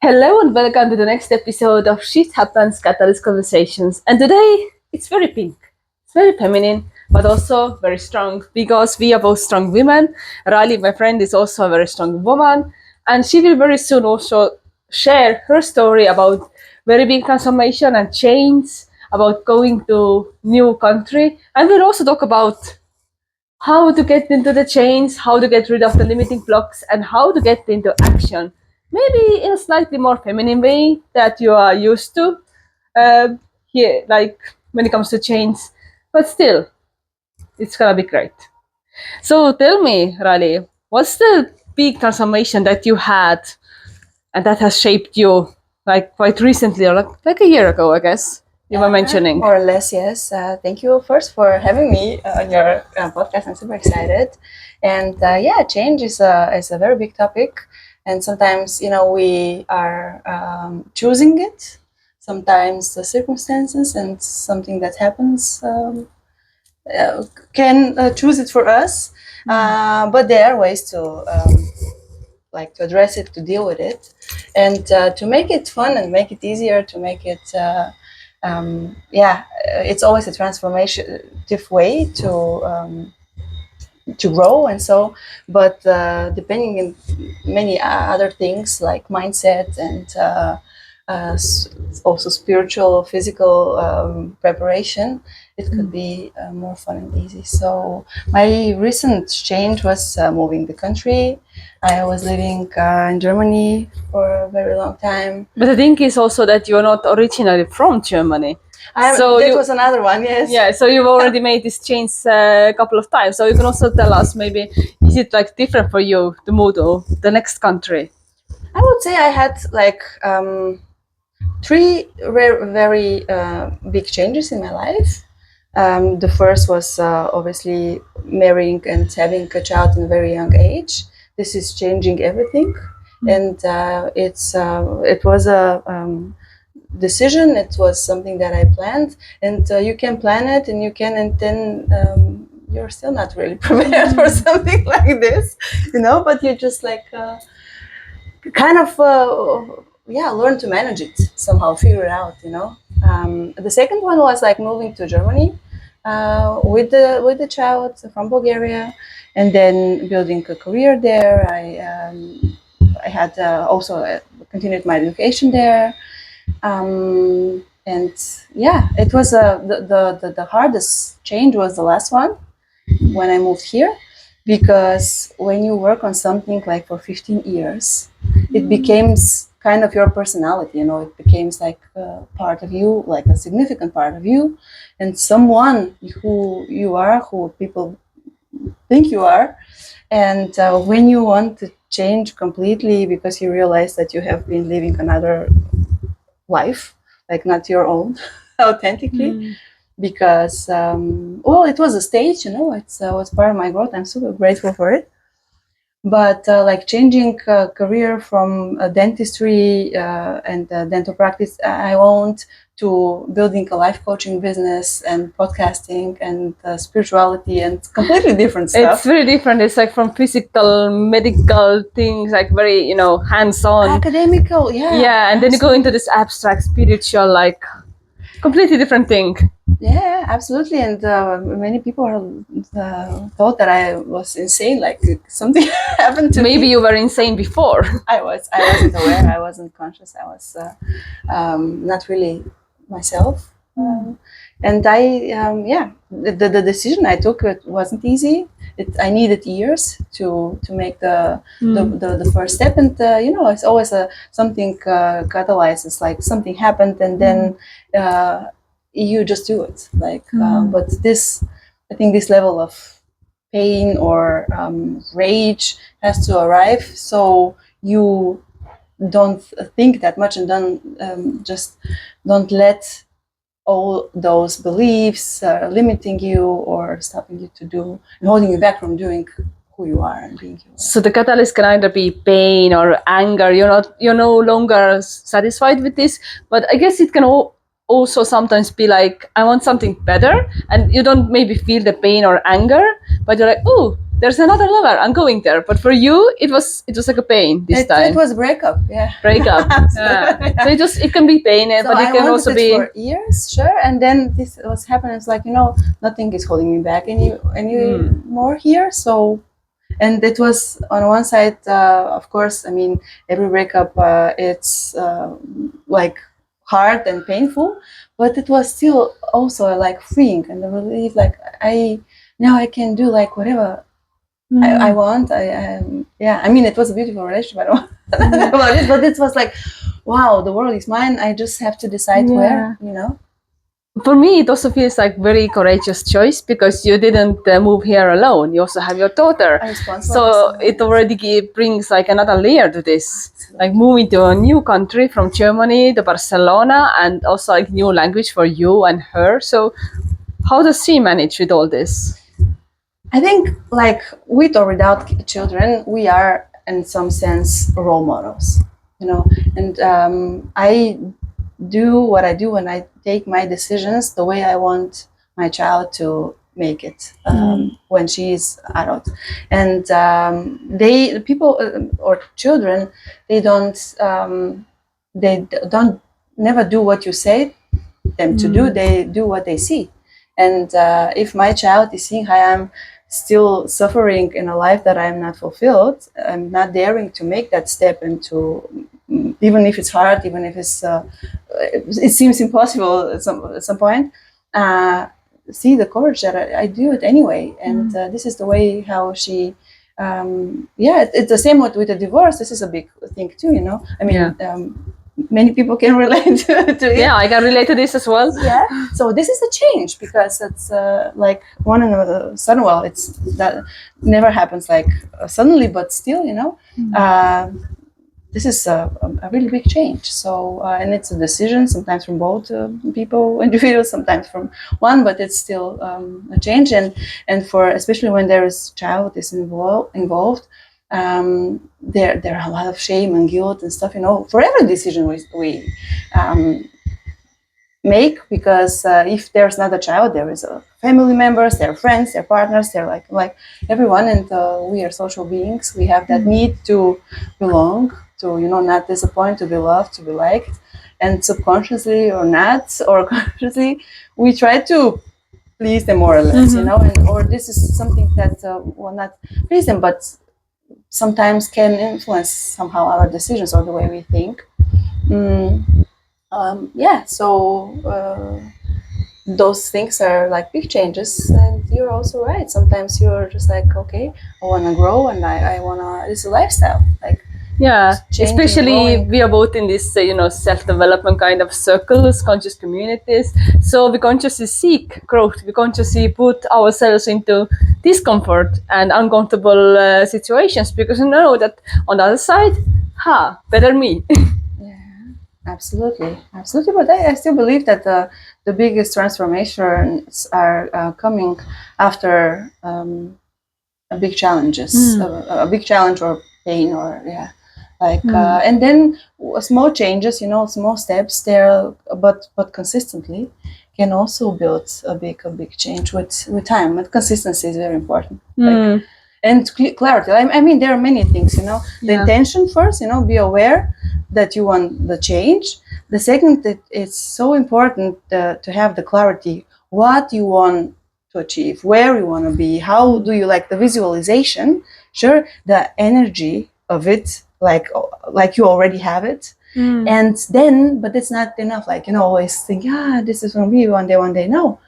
Hello and welcome to the next episode of Shit Happens Catalyst Conversations. And today it's very pink, it's very feminine, but also very strong because we are both strong women. Rali, my friend, is also a very strong woman, and she will very soon also share her story about very big transformation and change, about going to new country, and we'll also talk about how to get into the change, how to get rid of the limiting blocks, and how to get into action. Maybe in a slightly more feminine way that you are used to here, like when it comes to change. But still, it's gonna be great. So tell me, Raleigh, what's the big transformation that you had and that has shaped you like quite recently, or like a year ago, I guess you were mentioning? More or less, yes. Thank you first for having me on your podcast. I'm super excited. And change is a very big topic. And sometimes, we are choosing it. Sometimes the circumstances and something that happens can choose it for us. But there are ways to to address it, to deal with it, and to make it fun and make it easier, to make it it's always a transformative way to grow. And so, but depending on many other things like mindset and also spiritual, physical preparation, it could be more fun and easy. So my recent change was moving the country. I was living in Germany for a very long time. But the thing is also that you're not originally from Germany. That was another one, yes. Yeah, so you've already made this change a couple of times. So you can also tell us maybe, is it like different for you to move to the next country? I would say I had like three very big changes in my life. The first was obviously marrying and having a child in a very young age. This is changing everything, and it was a decision. It was something that I planned, and you can plan it, and then you're still not really prepared for something like this, But you just like learn to manage it somehow, figure it out, The second one was like moving to Germany with the child from Bulgaria, and then building a career there. I had also continued my education there, and it was the hardest change was the last one when I moved here, because when you work on something like for 15 years, it becomes kind of your personality, it becomes like a part of you, like a significant part of you, and someone who you are, who people think you are. And when you want to change completely because you realize that you have been living another life, like not your own, authentically, because it was a stage, it was part of my growth. I'm super grateful for it. But like changing career from dentistry and dental practice I owned to building a life coaching business and podcasting and spirituality and completely different stuff. It's very different. It's like from physical, medical things, like very, hands-on. Academical, yeah. Yeah, and then you go into this abstract, spiritual, like completely different thing. Yeah, absolutely. And many people thought that I was insane, like something happened to me. Maybe you were insane before. I wasn't aware. I wasn't conscious. I was not really myself. And the decision I took, it wasn't easy. I needed years to make the first step, and it's always something catalyzes, like something happened, and then you just do it. But I think this level of pain or rage has to arrive, so you don't think that much, and don't let all those beliefs limiting you or stopping you to do and holding you back from doing who you are and being you. So the catalyst can either be pain or anger. You're no longer satisfied with this, but I guess it can also sometimes be like, I want something better, and you don't maybe feel the pain or anger, but you're like, oh, there's another lover. I'm going there. But for you, it was like a pain this time. It was breakup, yeah. Breakup. Yeah. So it can be pain, So but it I can wanted also it be. for years, sure. And then this was happening. It's like, nothing is holding me back any more here. So, and it was on one side, of course, I mean, every breakup, it's like hard and painful, but it was still also like freeing and the relief. Like now I can do like whatever I want. I mean, it was a beautiful relationship. I don't know about it, but it was like, wow, the world is mine. I just have to decide where. For me, it also feels like very courageous choice because you didn't move here alone. You also have your daughter, so it already brings like another layer to this. Absolutely. Like moving to a new country from Germany to Barcelona, and also like new language for you and her. So, how does she manage with all this? I think, like, with or without children, we are in some sense role models, and I do what I do and I take my decisions the way I want my child to make it when she is adult. And people or children, they don't never do what you say them to do. They do what they see. And if my child is seeing how I'm still suffering in a life that I'm not fulfilled, I'm not daring to make that step into, even if it's hard, even if it seems impossible at some point, see the courage that I do it anyway. And this is the way how she, it's the same with a divorce. This is a big thing too, I mean, many people can relate to it. Yeah, I can relate to this as well. Yeah. So this is a change because it's like one in a sudden. Well, it's that never happens like suddenly, but still, this is a really big change. So and it's a decision sometimes from both people, individuals, sometimes from one, but it's still a change. And for especially when there is child is involved. There are a lot of shame and guilt and stuff, for every decision we make, because if there's not a child, there is a family members, their friends, their partners, they're like everyone, and we are social beings. We have that need to belong, to not disappoint, to be loved, to be liked, and subconsciously or not, or consciously, we try to please them more or less, or this is something that will not please them, but sometimes can influence somehow our decisions or the way we think. So those things are like big changes, and you're also right. Sometimes you're just like, okay, I want to grow, and I want to. It's a lifestyle, like. Yeah, especially we are both in this, self-development kind of circles, conscious communities. So we consciously seek growth. We consciously put ourselves into discomfort and uncomfortable situations because we know that on the other side, better me. Absolutely. But I still believe that the biggest transformations are coming after big challenges, a big challenge or pain, or and then small changes, small steps there, but consistently can also build a big change with time. But consistency is very important. And clarity. I mean, there are many things, the intention first, be aware that you want the change. The second, that it's so important to have the clarity, what you want to achieve, where you want to be, how do you like the visualization, sure, the energy of it, like you already have it. And then, but it's not enough, always think, this is going to be one day, no.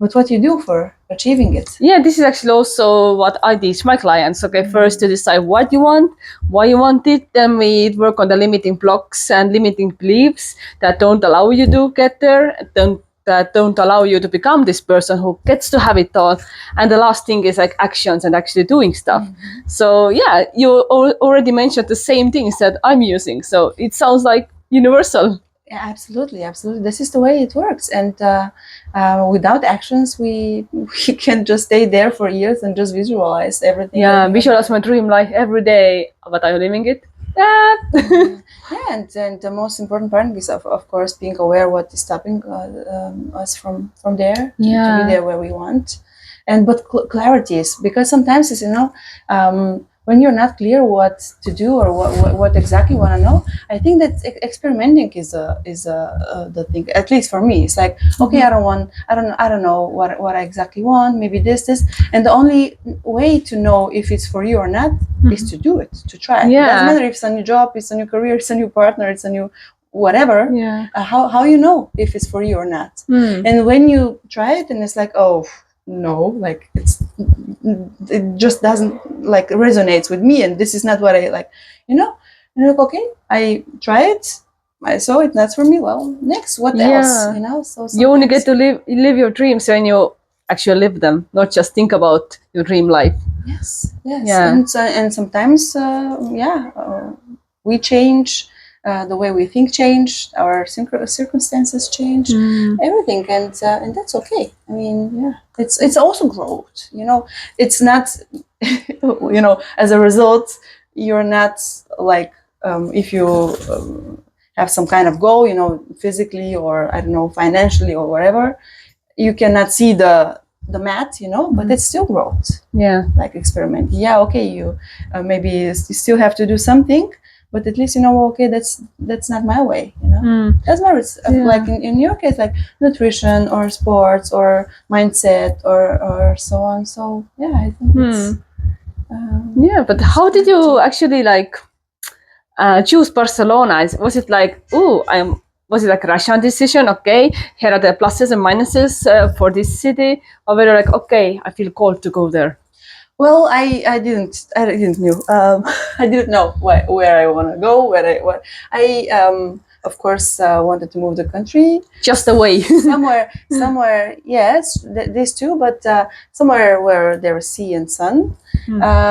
But what you do for achieving it. Yeah, this is actually also what I teach my clients. Okay, first to decide what you want, why you want it, then we work on the limiting blocks and limiting beliefs that don't allow you to get there, that don't allow you to become this person who gets to have it all. And the last thing is like actions and actually doing stuff. So yeah, you already mentioned the same things that I'm using. So it sounds like universal. Yeah, absolutely. This is the way it works, and without actions, we can just stay there for years and just visualize everything. Yeah, visualize my dream life every day, but are you living it? And the most important part is of course being aware what is stopping us from there to be there where we want, and but clarity is, because sometimes it's, when you're not clear what to do or what exactly want to know, I think that experimenting is the thing. At least for me, it's like, okay, I don't know what I exactly want. Maybe this, and the only way to know if it's for you or not is to do it, to try. It doesn't matter if it's a new job, it's a new career, it's a new partner, it's a new whatever. How you know if it's for you or not? And when you try it and it's like, oh no, like it just doesn't like resonates with me, and this is not what I like, and you're like, okay, I try it, I saw it, that's for me. Well, next, what else? So you only get to live your dreams when you actually live them, not just think about your dream life. Yes. And sometimes we change, the way we think changed, our circumstances change, everything, and that's okay. I mean, it's also growth. It's not, as a result, you're not like, if you have some kind of goal, physically or I don't know, financially or whatever, you cannot see the mat, but it's still growth. Like experiment. Okay, you maybe you still have to do something, but at least okay, that's not my way. That's where it's like in your case, like nutrition or sports or mindset or so on. So I think it's but how did you actually like choose Barcelona? Was it like, was it like a rational decision? Okay, here are the pluses and minuses for this city, or were you like, okay, I feel called to go there? Well, I didn't know. I didn't know where I want to go. I of course wanted to move the country just away somewhere. Yes, these two, but somewhere where there is sea and sun,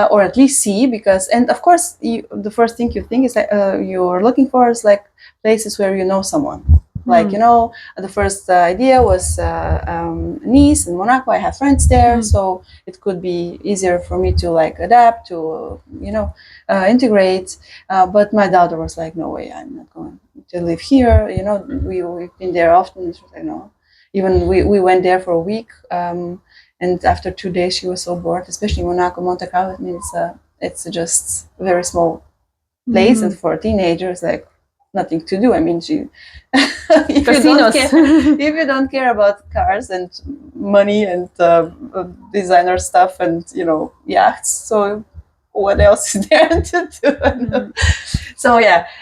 or at least sea, because, and of course the first thing you think is that you're looking for is like places where you know someone. Like, the first idea was Nice and Monaco. I have friends there, so it could be easier for me to like adapt to, integrate. But my daughter was like, no way, I'm not going to live here. We've been there often. Even we went there for a week. And after 2 days, she was so bored, especially Monaco, Monte Carlo. I mean, it's just a very small place, and for teenagers, like, nothing to do. I mean, if you don't care about cars and money and designer stuff and yachts, so what else is there to do? So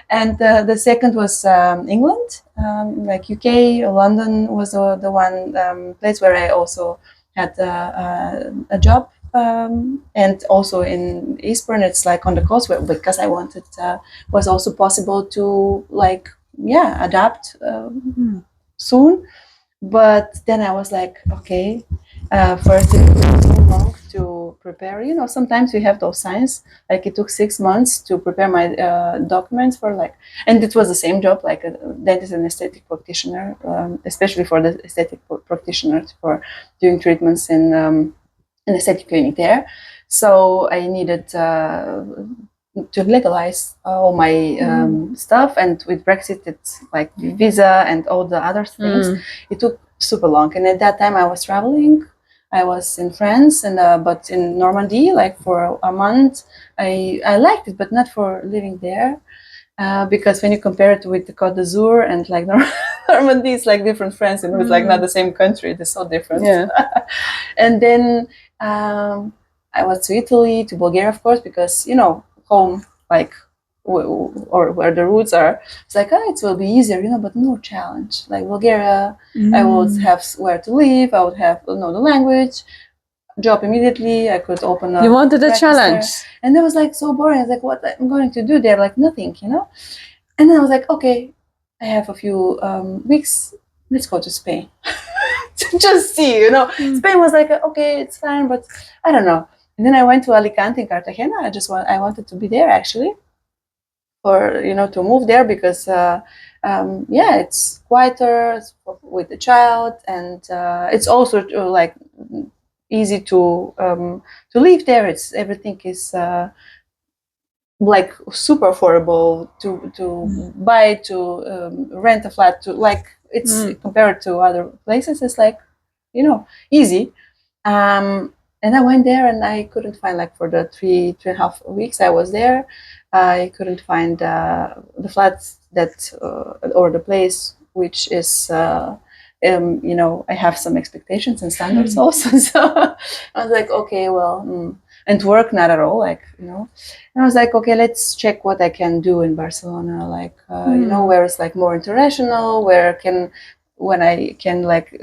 and the second was England, like UK. London was the one place where I also had a job. And also in Eastbourne, it's like on the coast, because I wanted, was also possible to like, adapt soon. But then I was like, okay, first it took so long to prepare. Sometimes we have those signs. Like it took 6 months to prepare my documents for like, and it was the same job, like a dentist and aesthetic practitioner, especially for the aesthetic practitioners for doing treatments in an aesthetic clinic there. So I needed to legalize all my stuff, and with Brexit, it's like visa and all the other things. It took super long, and at that time I was traveling. I was in France, and but in Normandy, like for a month. I liked it, but not for living there. Because when you compare it with the Côte d'Azur and like Normandy, it's like different France, and it's like not the same country. It's so different. And then I was to Italy, to Bulgaria, of course, because home, like or where the roots are. It's like, it will be easier, but no challenge. Like Bulgaria, I would have where to live. I would have know the language. Job immediately. I could open up. You wanted a challenge, and it was like so boring. I was like, what I'm going to do there? Like nothing, And then I was like, okay, I have a few weeks. Let's go to Spain. To just see, Spain was like, okay, it's fine, but I don't know. And then I went to Alicante and Cartagena. I wanted to be there actually, or to move there because it's quieter with the child, and it's also like easy to live there. Everything is like super affordable to buy, to rent a flat, to like it's compared to other places, it's like easy. And I went there, and I couldn't find, like, for the 3.5 weeks I was there, I couldn't find the flats that or the place which is. I have some expectations and standards also. So I was like, okay, well, and work not at all, like, and I was like, okay, let's check what I can do in Barcelona, like, where it's like more international, when I can, like,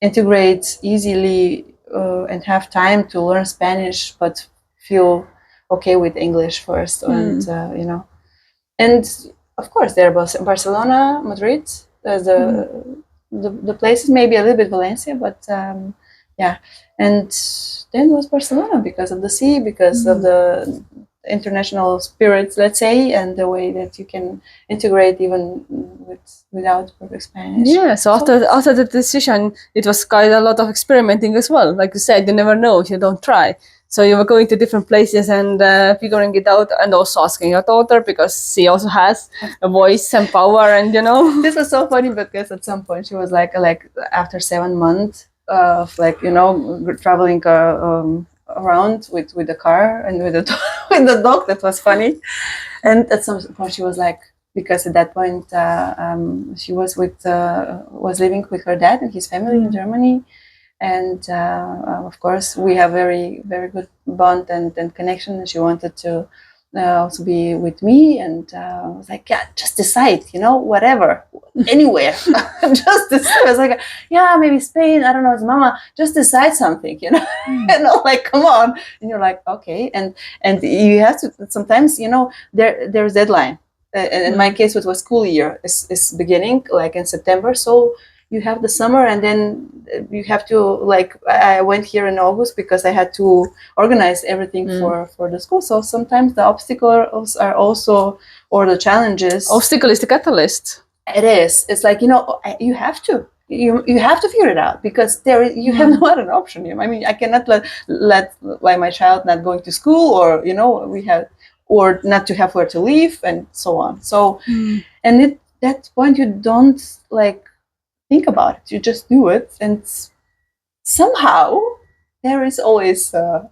integrate easily and have time to learn Spanish, but feel okay with English first, and and of course there was Barcelona, Madrid, the places, maybe a little bit Valencia, but yeah, and then was Barcelona because of the sea, because of the international spirits, let's say, and the way that you can integrate even without perfect Spanish. Yeah, so after the decision, it was quite a lot of experimenting as well. Like you said, you never know if you don't try. So you were going to different places and figuring it out, and also asking your daughter, because she also has a voice and power, and This was so funny because at some point she was like after 7 months of, like, traveling around with the car and with the with the dog. That was funny. And at some point she was like, because at that point she was was living with her dad and his family in Germany, and of course we have very, very good bond and connection, and she wanted to also be with me, and I was like, yeah, just decide, whatever, anywhere. Just decide. I was like, yeah, maybe Spain, I don't know, it's mama, just decide something, like, come on. And you're like, okay, and you have to sometimes, there's deadline. In my case, it was school year is beginning, like, in September, so you have the summer, and then you have to, like, I went here in August because I had to organize everything for the school. So sometimes the obstacles are also, or the challenges. Obstacle is the catalyst. It is. It's like, you have to. You have to figure it out, because you have no other option. I mean, I cannot let my child not going to school, or or not to have where to live, and so on. So, and at that point you don't, like, think about it. You just do it, and somehow there is always a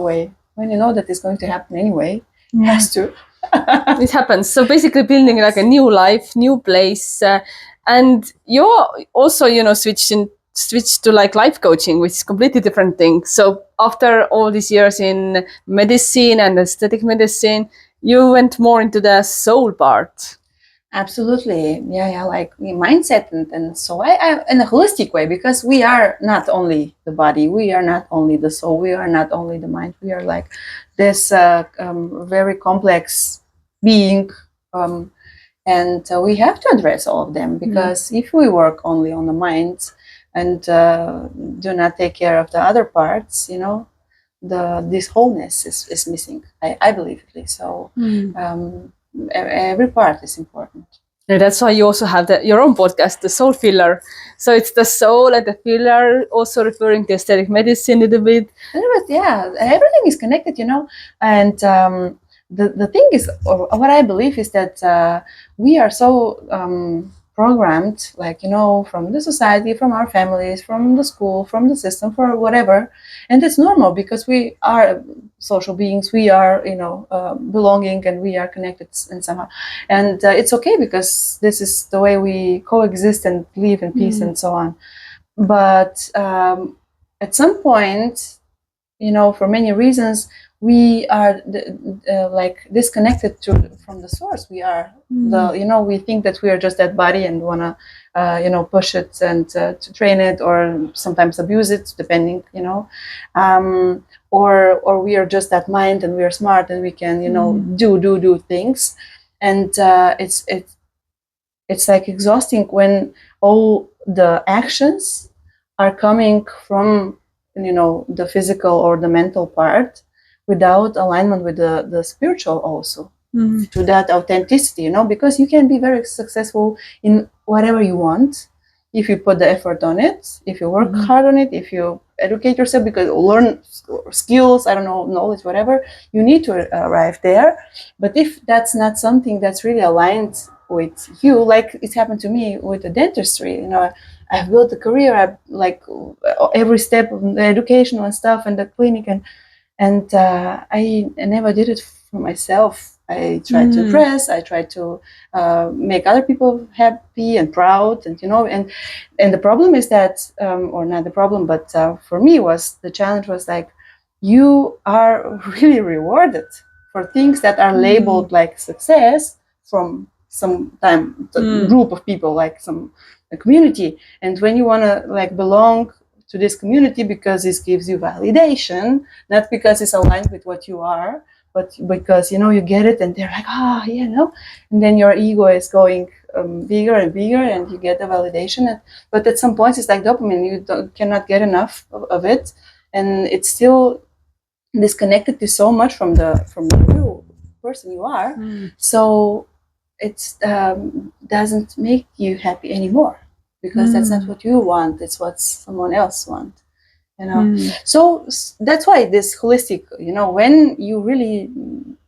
way. When you know that it's going to happen anyway, it has to. It happens. So basically building, like, a new life, new place, and you're also, switched to, like, life coaching, which is completely different thing. So after all these years in medicine and aesthetic medicine, you went more into the soul part. Absolutely. Yeah, like mindset, and so I in a holistic way, because we are not only the body, we are not only the soul, we are not only the mind, we are, like, this very complex being, and we have to address all of them, because if we work only on the mind and do not take care of the other parts, this wholeness is missing. I believe, at least. So every part is important. And that's why you also have your own podcast, the Soul Filler. So it's the soul and the filler, also referring to aesthetic medicine a little bit. Yeah, everything is connected, and the thing is, or what I believe is that we are so programmed, like, from the society, from our families, from the school, from the system, for whatever, and it's normal, because we are social beings, we are, belonging, and we are connected in somehow, and it's okay, because this is the way we coexist and live in peace and so on. But at some point, for many reasons, we are like disconnected from the source. We are we think that we are just that body, and wanna push it and to train it, or sometimes abuse it, depending, or we are just that mind, and we are smart, and we can do things, and it's like exhausting when all the actions are coming from the physical or the mental part, without alignment with the spiritual also, to that authenticity, because you can be very successful in whatever you want if you put the effort on it, if you work hard on it, if you educate yourself, because learn skills, I don't know, knowledge, whatever, you need to arrive there. But if that's not something that's really aligned with you, like it happened to me with the dentistry, I've built a career. I like every step of the educational and stuff and the clinic, and I never did it for myself. I tried to impress. I tried to make other people happy and proud, and and the problem is that, or not the problem, but for me was the challenge was like, you are really rewarded for things that are labeled like success from some time group of people, like a community, and when you want to like belong to this community because this gives you validation, not because it's aligned with what you are, but because you get it, and they're like, and then your ego is going bigger and bigger, and you get the validation. But at some point, it's like dopamine; you cannot get enough of it, and it's still disconnected you so much from the real person you are. So it doesn't make you happy anymore, because that's not what you want. It's what someone else wants. So that's why this holistic, when you really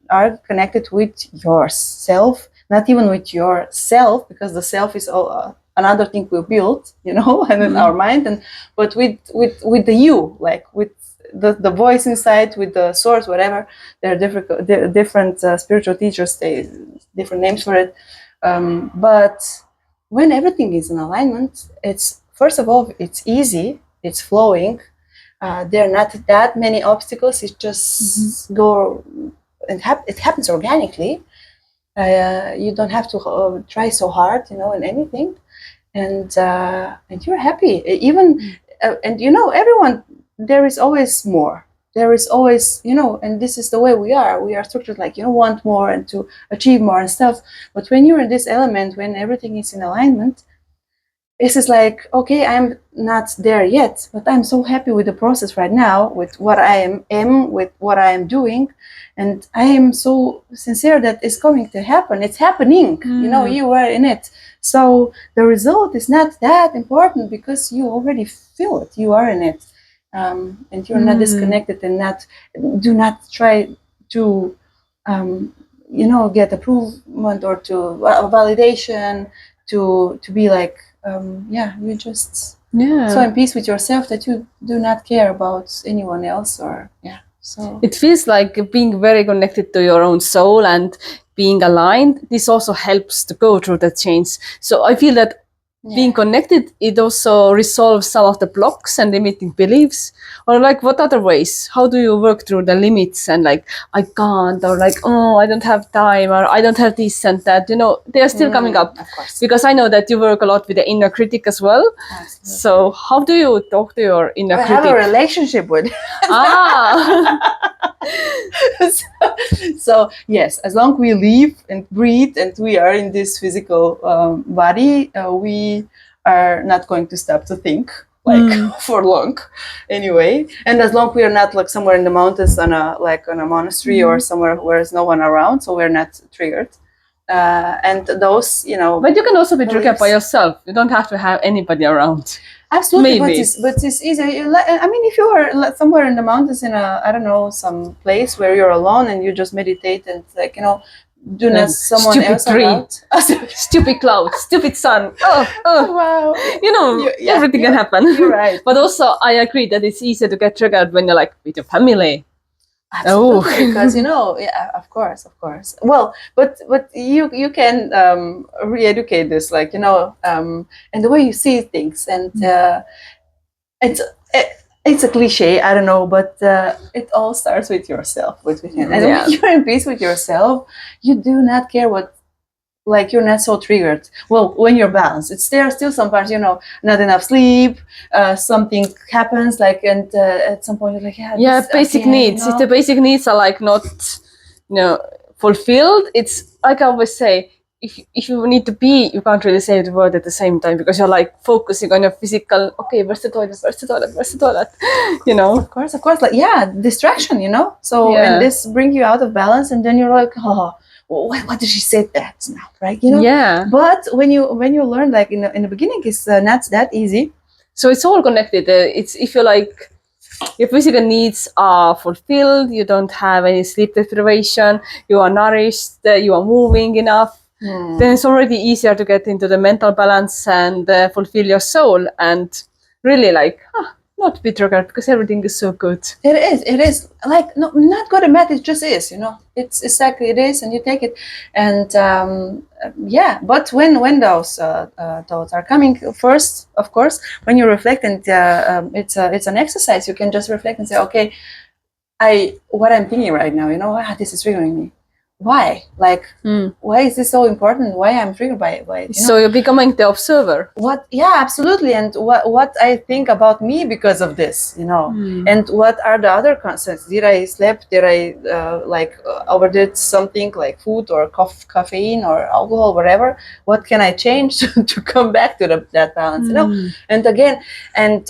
are connected with yourself, not even with yourself, because the self is all another thing we built, and in our mind, but with the you, like with the voice inside, with the source, whatever. There are different spiritual teachers, they different names for it. But when everything is in alignment, it's, first of all, it's easy, it's flowing. There are not that many obstacles. It just go and it happens organically. You don't have to try so hard, in anything, and you're happy. Even and everyone, there is always more. There is always, and this is the way we are. We are structured like want more and to achieve more and stuff. But when you're in this element, when everything is in alignment, this is like, okay, I'm not there yet, but I'm so happy with the process right now, with what I am with what I am doing, and I am so sincere that it's going to happen. It's happening. You are in it. So the result is not that important because you already feel it. You are in it, and you're not disconnected, and do not try to, get approval or to validation to be like. You're just so in peace with yourself that you do not care about anyone else, so it feels like being very connected to your own soul and being aligned. This also helps to go through the change. So I feel that being connected, it also resolves some of the blocks and limiting beliefs. Or like, what other ways? How do you work through the limits and like, I can't, or like, oh, I don't have time, or I don't have this and that. They are still coming up. Of course. Because I know that you work a lot with the inner critic as well. Absolutely. So how do you talk to your inner critic? I have a relationship with. So yes, as long as we live and breathe and we are in this physical body, we are not going to stop to think for long anyway. And as long as we are not like somewhere in the mountains on a monastery or somewhere where there's no one around, so we're not triggered. And those, But you can also be triggered by yourself. You don't have to have anybody around. Absolutely, Maybe. but it's easy. I mean, if you are somewhere in the mountains in some place where you're alone and you just meditate and do not someone stupid else tree, around. stupid cloud, stupid sun. Wow. Everything can happen. You're right. But also, I agree that it's easier to get triggered when you're like with your family. Absolutely, because of course. Well, but you can re-educate this, and the way you see things, and it's a cliche, I don't know, but it all starts with yourself, and when you're in peace with yourself, you do not care what. Like you're not so triggered. Well, when you're balanced, there are still some parts, not enough sleep. Something happens, and at some point you're like, basic needs. If the basic needs are like not, fulfilled, it's like I always say. If you need to pee, you can't really say the word at the same time because you're like focusing on your physical. Okay, where's the toilet? Of course, distraction. So and this brings you out of balance, and then you're like, oh. What did she say that now, right? But when you learn, like in the beginning, it's not that easy. So it's all connected. It's if you like, your physical needs are fulfilled, you don't have any sleep deprivation, you are nourished, you are moving enough, then it's already easier to get into the mental balance and fulfill your soul and really like not be triggered because everything is so good. It is like not good and bad. It just is, you know. It's exactly it is, and you take it, and yeah. But when those thoughts are coming, first, of course, when you reflect, and it's an exercise. You can just reflect and say, okay, what I'm thinking right now, you know, this is triggering me. Why? Like, why is this so important? Why I'm triggered by it? You know? So you're becoming the observer. What? Yeah, absolutely. And what I think about me because of this, you know, and what are the other consequences? Did I sleep? Did I overdid something like food or caffeine or alcohol, whatever? What can I change to come back to that balance? You know, and again, and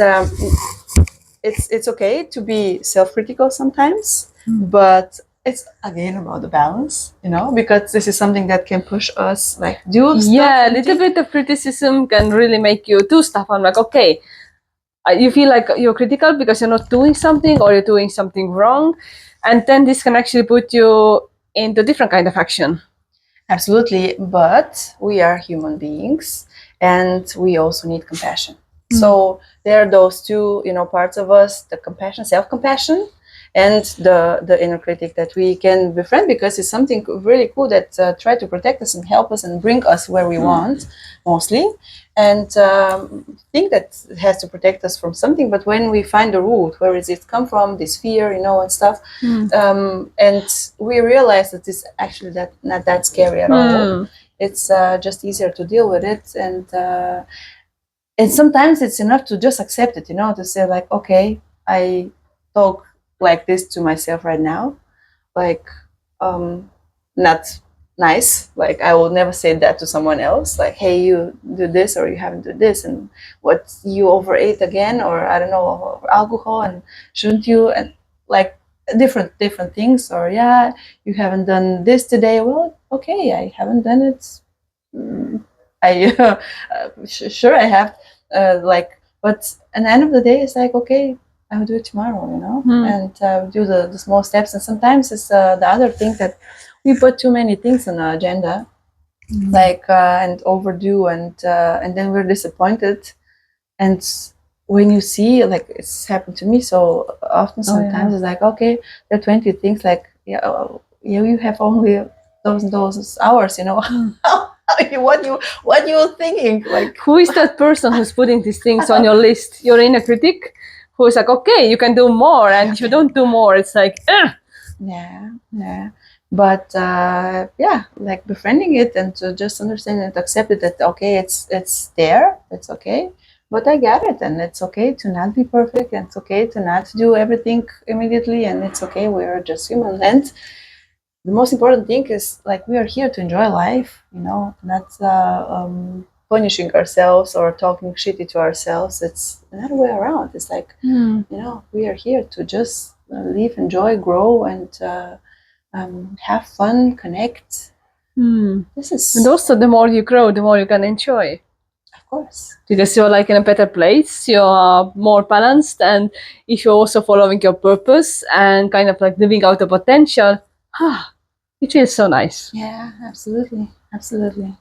it's okay to be self-critical sometimes, but it's again about the balance, you know, because this is something that can push us like do stuff. Yeah, a little bit of criticism can really make you do stuff. I'm like, okay, you feel like you're critical because you're not doing something or you're doing something wrong, and then this can actually put you into different kind of action. Absolutely, but we are human beings and we also need compassion. So there are those two, you know, parts of us: the compassion, self-compassion, and the inner critic that we can befriend, because it's something really cool that try to protect us and help us and bring us where we want, mostly, and think that it has to protect us from something. But when we find the root, where is it come from, this fear, you know, and stuff, and we realize that it's actually not that scary at all. It's just easier to deal with it, and sometimes it's enough to just accept it, you know, to say like, okay, I talk like this to myself right now, like not nice, like I will never say that to someone else, like, hey, you do this or you haven't do this, and what, you overate again, or I don't know, alcohol, and shouldn't you, and like different things, or yeah, you haven't done this today. Well, okay, I haven't done it. Sure, I have, like, but at the end of the day, it's like, okay, I will do it tomorrow, you know, and do the small steps. And sometimes it's the other thing that we put too many things on the agenda, like and overdo, and then we're disappointed. And when you see, like, it's happened to me so often, sometimes it's like, okay, there are 20 things, like, you have only those hours, you know. What you thinking, like, who is that person who's putting these things on your list? Your inner critic, who's like, okay, you can do more, and if you don't do more, it's like, yeah. But yeah, like befriending it and to just understand and accept it, that okay, it's there, it's okay, but I get it, and it's okay to not be perfect, and it's okay to not do everything immediately, and it's okay, we are just human. And the most important thing is, like, we are here to enjoy life, you know, not punishing ourselves or talking shitty to ourselves. It's another way around. It's like, you know, we are here to just live, enjoy, grow, and have fun, connect. This is, and also the more you grow, the more you can enjoy. of course, Because you're like in a better place, you're more balanced, and if you're also following your purpose and kind of like living out the potential, it feels so nice. yeah, absolutely.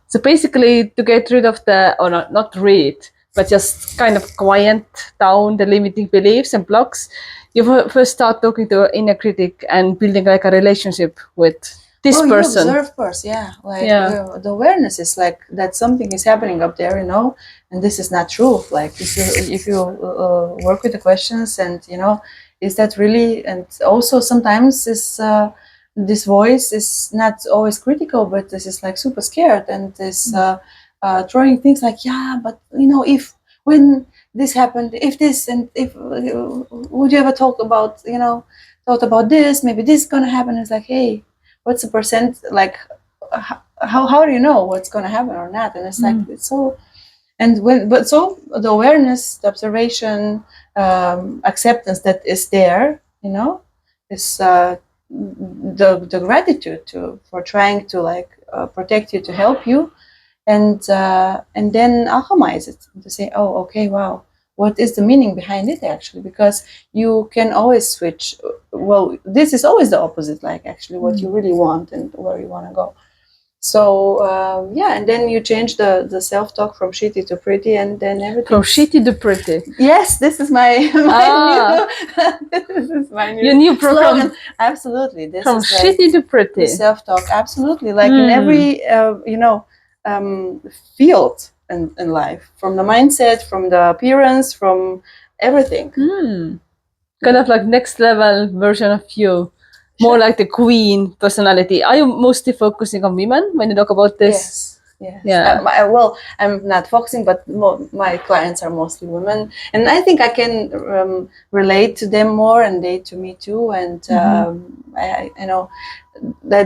So basically, to get rid of or not rid, but just kind of quiet down the limiting beliefs and blocks, you first start talking to your inner critic and building like a relationship with this person. You observe first, like the awareness is like that something is happening up there, you know, and this is not true. Like if you work with the questions, and you know, is that really? And also sometimes this voice is not always critical, but this is like super scared, and this throwing things like, yeah, but you know, if when this happened, if this, and if would you ever thought about this, maybe this is gonna happen. It's like, hey, what's the percent, like, how do you know what's going to happen or not? And it's like, it's so, and so the awareness, the observation, acceptance that is there, you know, is the gratitude for trying to, like, protect you, to help you, and then alchemize it, to say, oh, okay, wow, what is the meaning behind it, actually? Because you can always switch. Well, this is always the opposite, like, actually what you really want and where you want to go. So yeah, and then you change the self-talk from shitty to pretty, and then everything. From shitty to pretty. Yes, this is my new this is my new Your new program. slogan. Absolutely, this From is like shitty to pretty. the self-talk. Absolutely, like in every field in life, from the mindset, from the appearance, from everything. Kind of like next level version of you. More like the queen personality. Are you mostly focusing on women when you talk about this? Yes. Yeah. Well, I'm not focusing, but my clients are mostly women, and I think I can relate to them more, and they to me too. And I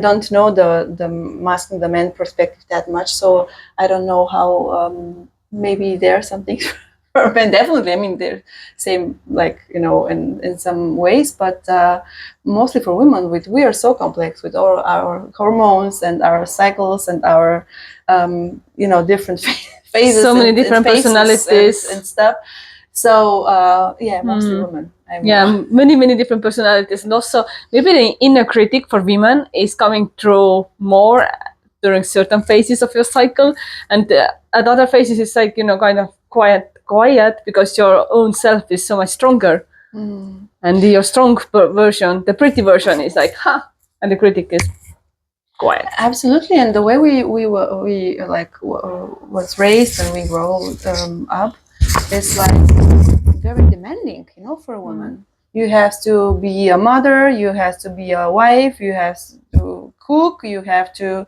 don't know the masculine, the men perspective that much, so I don't know how maybe there's something for men. Definitely, I mean they're same, like in some ways, but mostly for women, we are so complex with all our hormones and our cycles and our different phases, So many and different phases personalities and stuff. So yeah, mostly women. Many different personalities, and also maybe the inner critic for women is coming through more during certain phases of your cycle, and at other phases it's like kind of quiet because your own self is so much stronger, and your strong version, the pretty version, is like and the critic is quiet. Absolutely, and the way we was raised and we grow up is like very demanding, for a woman. You have to be a mother, you have to be a wife, you have to cook, you have to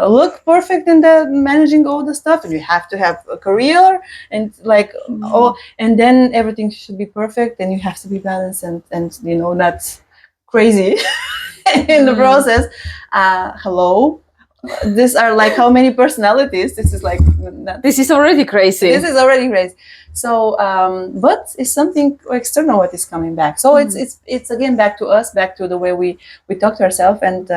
look perfect in the managing all the stuff, and you have to have a career, and like and then everything should be perfect, and you have to be balanced and not crazy in the process. Hello, these are like how many personalities? This is like this is already crazy. This is already crazy. So, but it's something external what is coming back. So it's again back to us, back to the way we talk to ourselves, and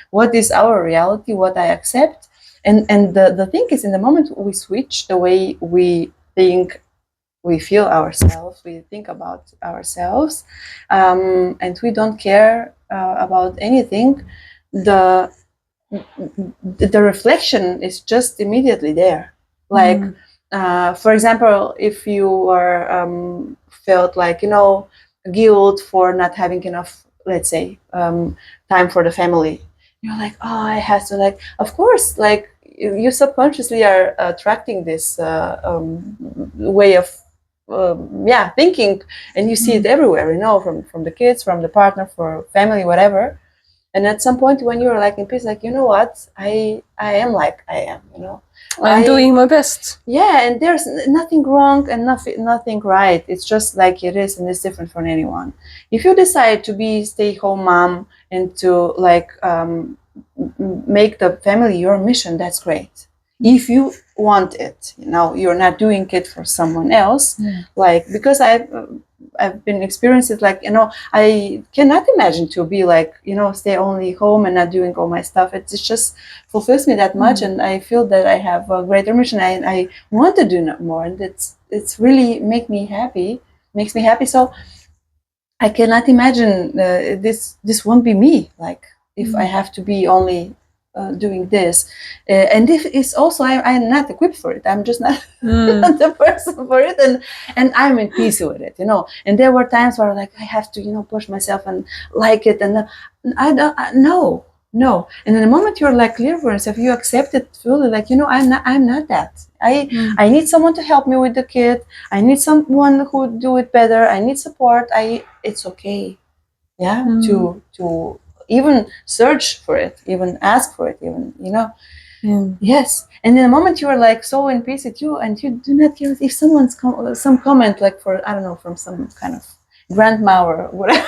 what is our reality, what I accept, and the thing is, in the moment we switch the way we think, we feel ourselves, we think about ourselves, and we don't care about anything. The reflection is just immediately there. Like, for example, if you are felt like guilt for not having enough, let's say, time for the family, you're like, oh, I have to, like, of course, like you subconsciously are attracting this way of thinking, and you see it everywhere, from the kids, from the partner, for family, whatever. And at some point when you're like in peace, like, you know what, I am like I am, I'm doing my best. Yeah, and there's nothing wrong and nothing right. It's just like it is, and it's different from anyone. If you decide to be stay-home mom and to like make the family your mission, that's great. If you want it, you're not doing it for someone else. Like, because I've been experiencing, like, I cannot imagine to be like, stay only home and not doing all my stuff. It just fulfills me that much, and I feel that I have a greater mission. I want to do more, and it's really makes me happy. So I cannot imagine this won't be me. Like, if I have to be only doing this, and if it's also I'm not equipped for it. I'm just not, not the person for it, and I'm in peace with it, And there were times where like I have to push myself and like it, and I don't no. And in the moment you're like clear for yourself, you accept it fully. Like, I'm not that. I need someone to help me with the kid. I need someone who do it better. I need support. It's okay, to even search for it, even ask for it, even yes. And in the moment you are like so in peace with you, and you do not care if someone's some comment, like, for I don't know, from some kind of grandma or whatever.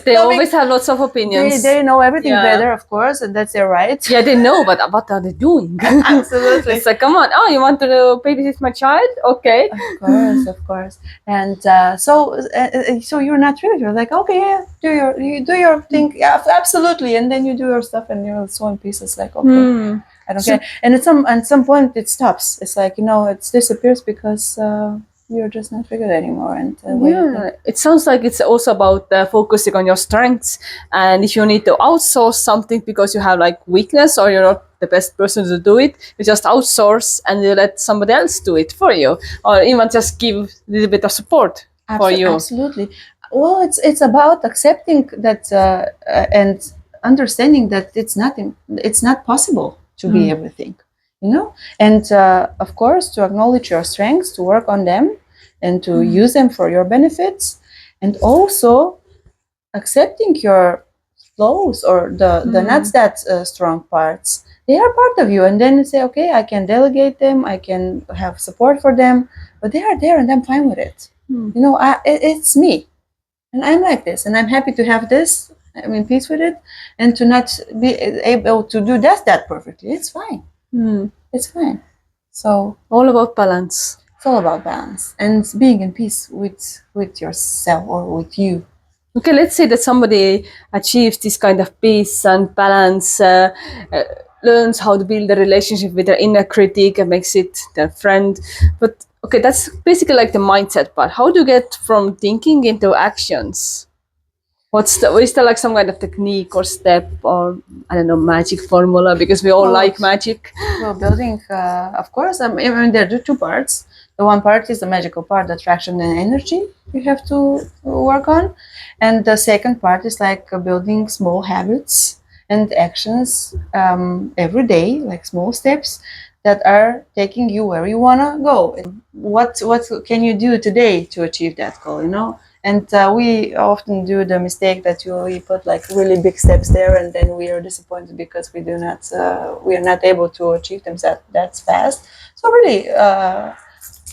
They always have lots of opinions. They know everything better, of course, and that's their right. Yeah, they know, but what are they doing? Absolutely. It's like, come on, you want to babysit my child? Okay. Of course. And so you're not really, you're like, okay, yeah, do your thing, yeah, absolutely, and then you do your stuff, and you're so in peace. It's like, okay, I don't care. And at some point it stops. It's like, it disappears because you're just not regular anymore. And when you think, It sounds like it's also about focusing on your strengths. And if you need to outsource something because you have like weakness or you're not the best person to do it, you just outsource and you let somebody else do it for you, or even just give a little bit of support for you. Absolutely. Well, it's about accepting that and understanding that it's not possible to be everything, you know. And of course, to acknowledge your strengths, to work on them, and to use them for your benefits, and also accepting your flaws or the not that strong parts. They are part of you, and then you say, okay, I can delegate them, I can have support for them, but they are there, and I'm fine with it. You know, it's me, and I'm like this, and I'm happy to have this. I'm in peace with it, and to not be able to do that perfectly. It's fine. It's fine. So All about balance. it's all about balance and being in peace with yourself or with you. Okay, let's say that somebody achieves this kind of peace and balance, learns how to build a relationship with their inner critic and makes it their friend. But okay, that's basically like the mindset part. How do you get from thinking into actions? Is there like some kind of technique or step or I don't know, magic formula? Because we all like magic. Well, building, of course, I mean, there are two parts. The one part is the magical part, the attraction and energy you have to work on. And the second part is like building small habits and actions every day, like small steps that are taking you where you want to go. What can you do today to achieve that goal, you know? And we often do the mistake that we put like really big steps there, and then we are disappointed because we are not able to achieve them that fast. So really,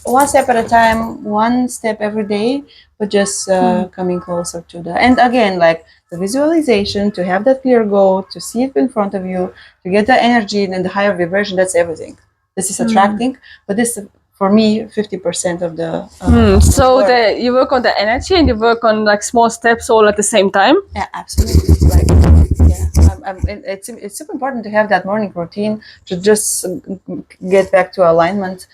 one step at a time, one step every day, but just coming closer to the. And again, like the visualization, to have that clear goal, to see it in front of you, to get the energy and the higher vibration. That's everything. This is attracting, but this. For me, 50% of the. So you work on the energy and you work on like small steps all at the same time. Yeah, absolutely. Like, yeah, it's super important to have that morning routine to just get back to alignment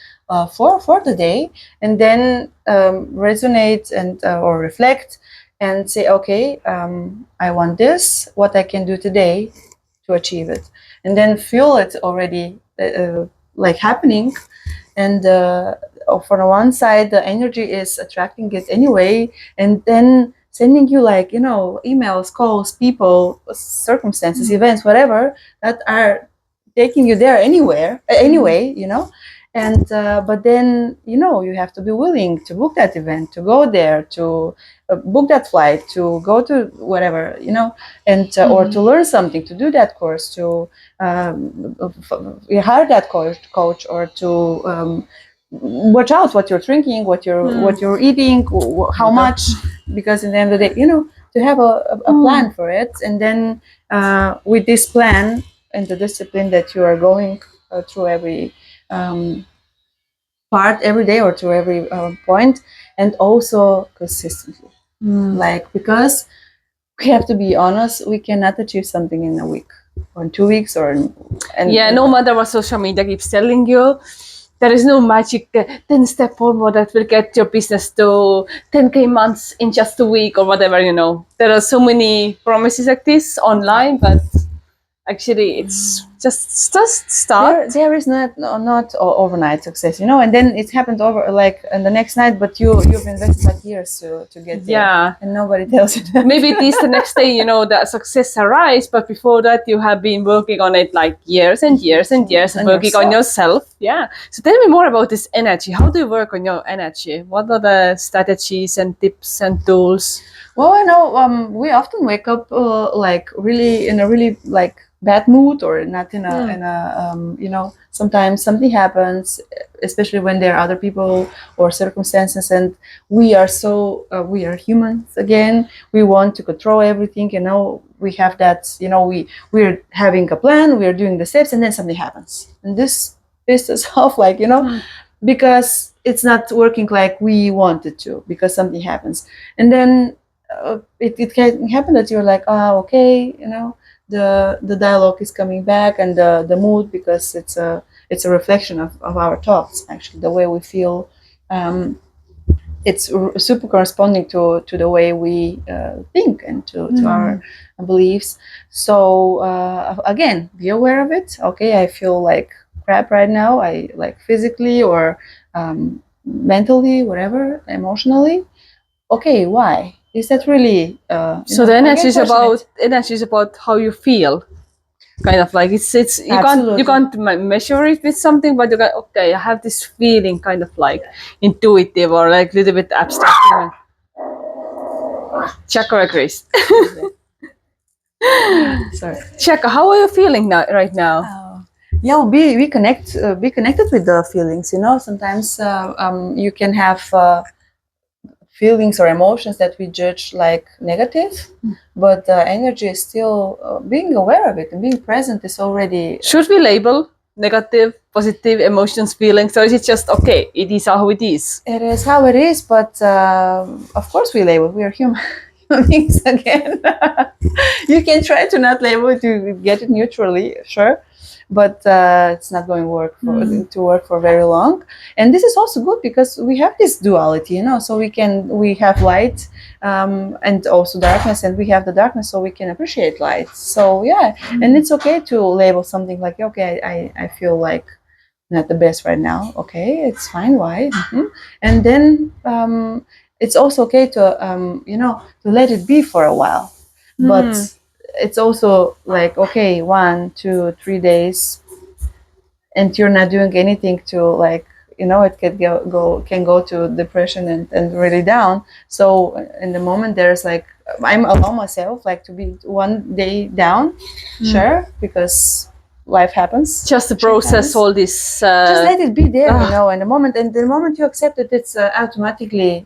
for the day, and then resonate and or reflect and say, okay, I want this. What I can do today to achieve it, and then feel it already like happening. And for the one side, the energy is attracting it anyway, and then sending you like, you know, emails, calls, people, circumstances, events, whatever, that are taking you there anyway, you know. And but then, you know, you have to be willing to book that event, to go there, to book that flight, to go to whatever, you know, and or to learn something, to do that course, to hire that coach, or to watch out what you're drinking, what you're eating, how much, because in the end of the day, you know, to have a plan for it, and then with this plan and the discipline that you are going through every part every day or through every point, and also consistently, like, because we have to be honest, we cannot achieve something in a week or in 2 weeks No matter what social media keeps telling you, there is no magic 10-step formula that will get your business to 10K months in just a week or whatever, you know. There are so many promises like this online, but actually it's just start. There is not overnight success, you know, and then it happened over like in the next night, but you've invested like years to get there. Yeah. And nobody tells you that. Maybe it is the next day, you know, that success arrives, but before that you have been working on it like years and years and years and working on yourself. Yeah. So tell me more about this energy. How do you work on your energy? What are the strategies and tips and tools? Well, I know we often wake up like really in a really like bad mood, or not in a you know, sometimes something happens, especially when there are other people or circumstances, and we are we are humans again, we want to control everything, you know, we have that, you know, we're having a plan, we're doing the steps, and then something happens, and this pisses us off, like, you know, because it's not working like we wanted to, because something happens, and then it can happen that you're like, oh, okay, you know, the dialogue is coming back, and the mood, because it's a reflection of our thoughts, actually, the way we feel it's super corresponding to the way we think and to our beliefs. So again, be aware of it. Okay, I feel like crap right now. I like physically or mentally, whatever, emotionally. Okay, why? Is that really? So the energy is about how you feel. Kind of like it's you can't measure it with something, but you got okay. I have this feeling, kind of like intuitive or like a little bit abstract. Chakra agrees. Sorry. Chaka, how are you feeling right now? Yeah, be connected with the feelings. Sometimes you can have feelings or emotions that we judge like negative, but energy is still being aware of it and being present is already. Should we label negative, positive emotions, feelings, or is it just okay? It is how it is. It is how it is, but of course we label. We are human beings again. You can try to not label it to get it neutrally, sure, but it's not going to work for very long. And this is also good because we have this duality, so we have light and also darkness, and we have the darkness, so we can appreciate light. So yeah, and it's okay to label something like, okay, I feel like not the best right now. Okay, it's fine. Why? And then it's also okay to to let it be for a while, but it's also like, okay, 1, 2, 3 days, and you're not doing anything to like, it can go to depression and really down. So in the moment there's like, I'm allow myself like to be 1 day down, sure, because life happens. Just to process all this. Just let it be there, in the moment. And the moment you accept it, it's automatically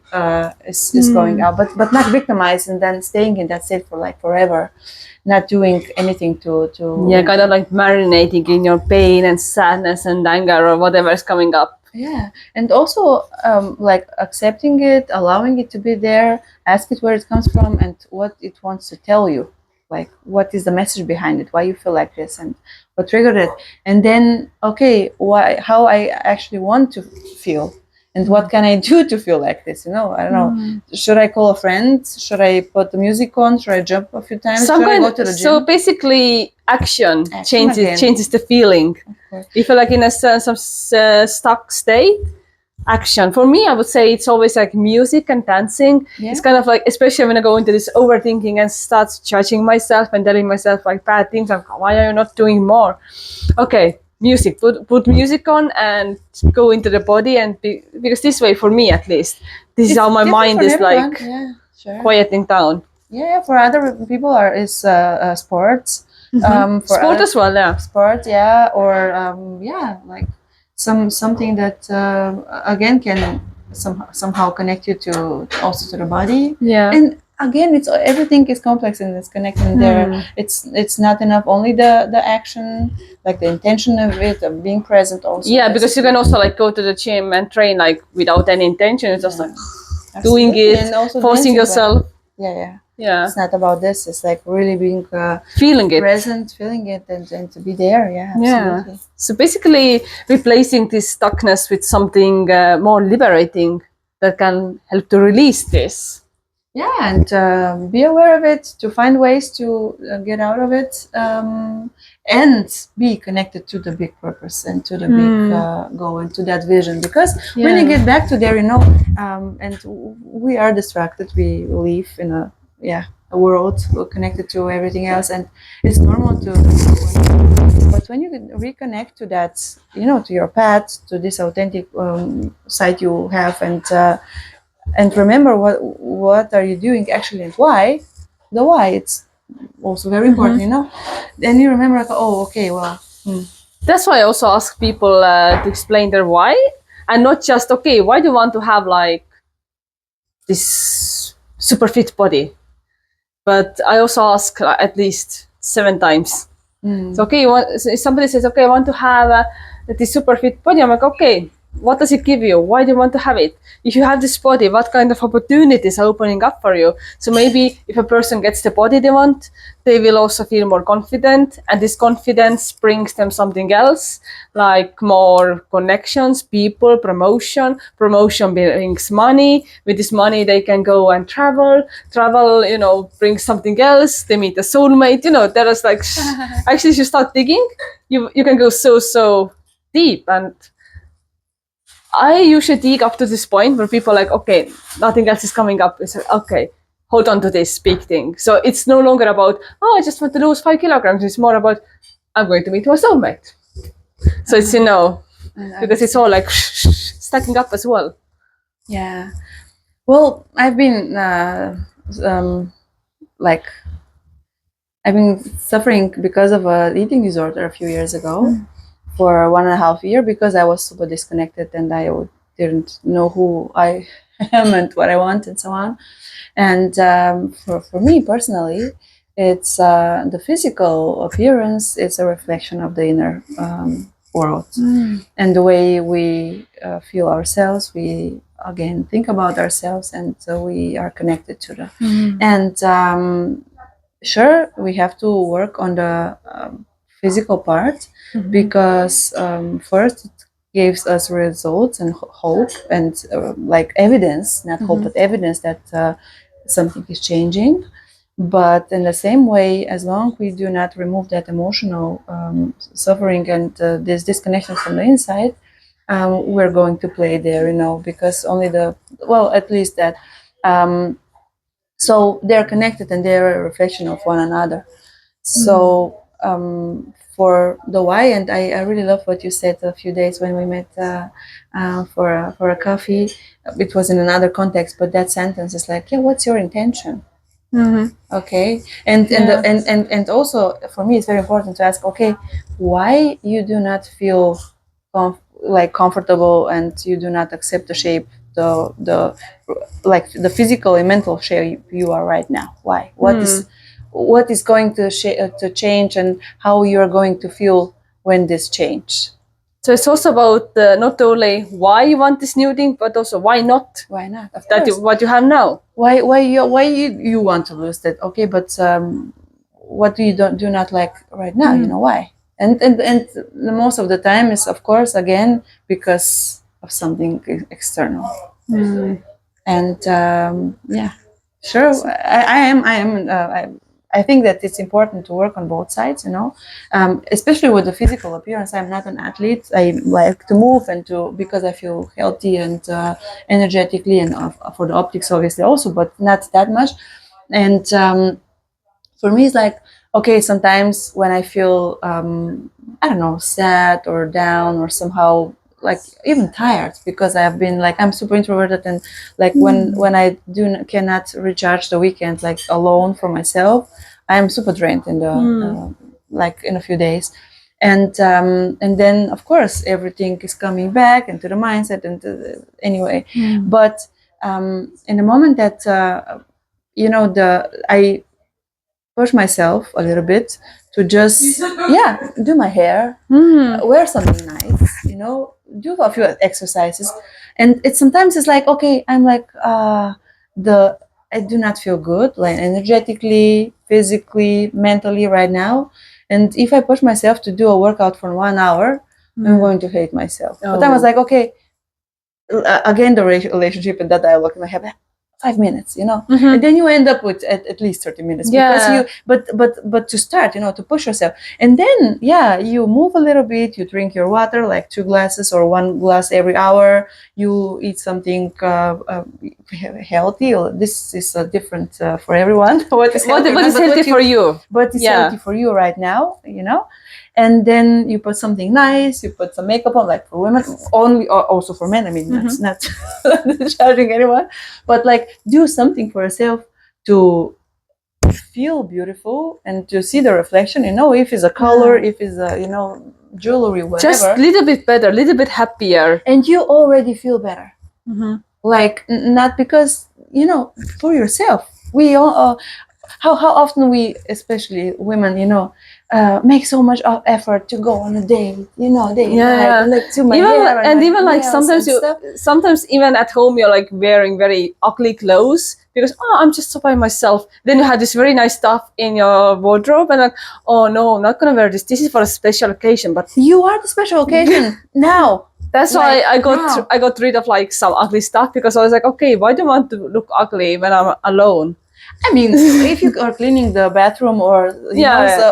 is going out. But not victimized and then staying in that state for like forever, not doing anything to. Yeah, kind of like marinating in your pain and sadness and anger or whatever is coming up. Yeah, and also like accepting it, allowing it to be there, ask it where it comes from and what it wants to tell you. Like, what is the message behind it? Why you feel like this and what triggered it? And then, okay, how I actually want to feel and what can I do to feel like this? I don't know. Should I call a friend? Should I put the music on? Should I jump a few times? Should I go to the gym? So basically, action changes the feeling. If you're like in some stuck state, action. For me, I would say it's always like music and dancing. Yeah. It's kind of like, especially when I go into this overthinking and start judging myself and telling myself like bad things, like, why are you not doing more? Okay, music. Put music on and go into the body, and because this way, for me at least, this is how my mind is like quieting down. Yeah, for other people is sports. Sport as well, yeah. Sport, yeah, or like something that again can somehow connect you to also to the body. Yeah. And again, it's everything is complex and it's connecting there. It's not enough only the action, like the intention of it, of being present also. Yeah, because you can also like go to the gym and train like without any intention. It's just like doing it, and also forcing yourself. Yeah. It's not about this. It's like really being feeling it, present, feeling it, and to be there. Yeah, absolutely. Yeah. So basically, replacing this stuckness with something more liberating that can help to release this. Yeah, and be aware of it, to find ways to get out of it, and be connected to the big purpose and to the big goal and to that vision. Because when you get back to there, and we are distracted. We live in a world connected to everything else, and it's normal to. But when you reconnect to that, to your path, to this authentic side you have, and remember what are you doing actually and why, the why, it's also very important, Then you remember, like, oh, okay, well. That's why I also ask people to explain their why, and not just, okay, why do you want to have like this super fit body? But I also ask at least 7 times. So, okay, if somebody says, okay, I want to have this super fit body, I'm like, okay, what does it give you? Why do you want to have it? If you have this body, what kind of opportunities are opening up for you? So maybe if a person gets the body they want, they will also feel more confident, and this confidence brings them something else, like more connections, people, promotion. Promotion brings money. With this money, they can go and travel. Travel, brings something else. They meet a soulmate. There is like, actually, if you start digging, you can go so deep. And I usually dig up to this point where people are like, okay, nothing else is coming up. It's like, okay, hold on to this big thing. So it's no longer about, oh, I just want to lose 5 kilograms. It's more about, I'm going to meet my soulmate. So it's, because it's all like stacking up as well. Yeah. Well, I've been I've been suffering because of an eating disorder a few years ago for 1.5 years because I was super disconnected and I didn't know who I am and what I want and so on. And for me personally, it's the physical appearance. It's a reflection of the inner world and the way we feel ourselves. We again think about ourselves, and we are connected to the. And sure, we have to work on the physical part because first it gives us results and hope and like evidence, not hope, but evidence that something is changing. But in the same way, as long we do not remove that emotional suffering and this disconnection from the inside, we're going to play there, because only at least that. So they're connected and they're a reflection of one another. So for the why, and I really love what you said a few days when we met for a coffee. It was in another context, but that sentence is like, yeah, what's your intention? Okay, and also for me, it's very important to ask, okay, why you do not feel comfortable and you do not accept the shape, the physical and mental shape you are right now. Why? What is going to change, and how you are going to feel when this change? So it's also about not only why you want this new thing, but also why not. Why not? Of That course. what you have now. Why you want to lose that? Okay, but what do not like right now? Why? And the most of the time is, of course, again, because of something external. And yeah, sure, I think that it's important to work on both sides, especially with the physical appearance. I'm not an athlete. I like to move because I feel healthy and energetically, and for the optics obviously also, but not that much. And for me, it's like, okay, sometimes when I feel I don't know, sad or down or somehow like even tired, because I have been like, I'm super introverted, and like when I cannot recharge the weekend like alone for myself, I'm super drained in the like in a few days. And then of course everything is coming back into the mindset and anyway. But in the moment that I push myself a little bit to just do my hair, wear something nice, do a few exercises, and sometimes it's like, okay, I'm like I do not feel good, like energetically, physically, mentally right now, and if I push myself to do a workout for 1 hour, I'm going to hate myself. But I was like, okay, again, the relationship and that dialogue in my head, 5 minutes, and then you end up with at least 30 minutes because you but to start, to push yourself, and then you move a little bit, you drink your water like 2 glasses or 1 glass every hour, you eat something healthy. This is different for everyone. What is healthy for you? But it's healthy for you right now, and then you put something nice, you put some makeup on, like for women only, or also for men. I mean, that's not judging anyone, but like do something for yourself to feel beautiful and to see the reflection, if it's a color, if it's a, jewelry, whatever. Just a little bit better, a little bit happier. And you already feel better. Like, not because, for yourself. We all, how often we, especially women, make so much effort to go on a date, like do my even hair and my even like nails and stuff. sometimes even at home you're like wearing very ugly clothes because I'm just so by myself. Then you have this very nice stuff in your wardrobe and like, oh no, I'm not gonna wear this. This is for a special occasion. But You are the special occasion now. that's Like, why wow. I got rid of like some ugly stuff because I was like, okay, why do I want to look ugly when I'm alone? I mean, if you are cleaning the bathroom or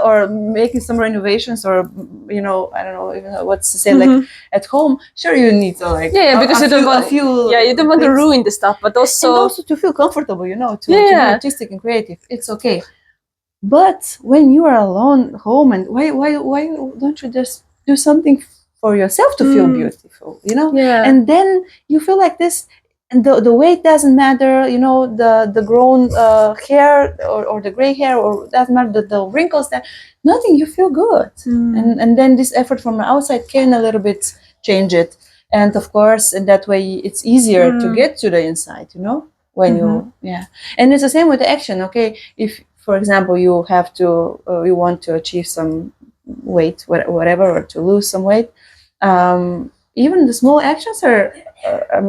or making some renovations or I don't know even what to say, like at home, sure you need to like because you don't want you don't want to ruin the stuff, but also and also to feel comfortable, to be artistic and creative. It's okay. But when you are alone home, and why don't you just do something for yourself to feel beautiful, and then you feel like this. And the weight doesn't matter, the grown hair or the gray hair, or doesn't matter, the wrinkles, that nothing, you feel good. And then this effort from the outside can a little bit change it. And of course, in that way, it's easier to get to the inside, when and it's the same with the action. Okay, if, for example, you have to, you want to achieve some weight, whatever, or to lose some weight, even the small actions are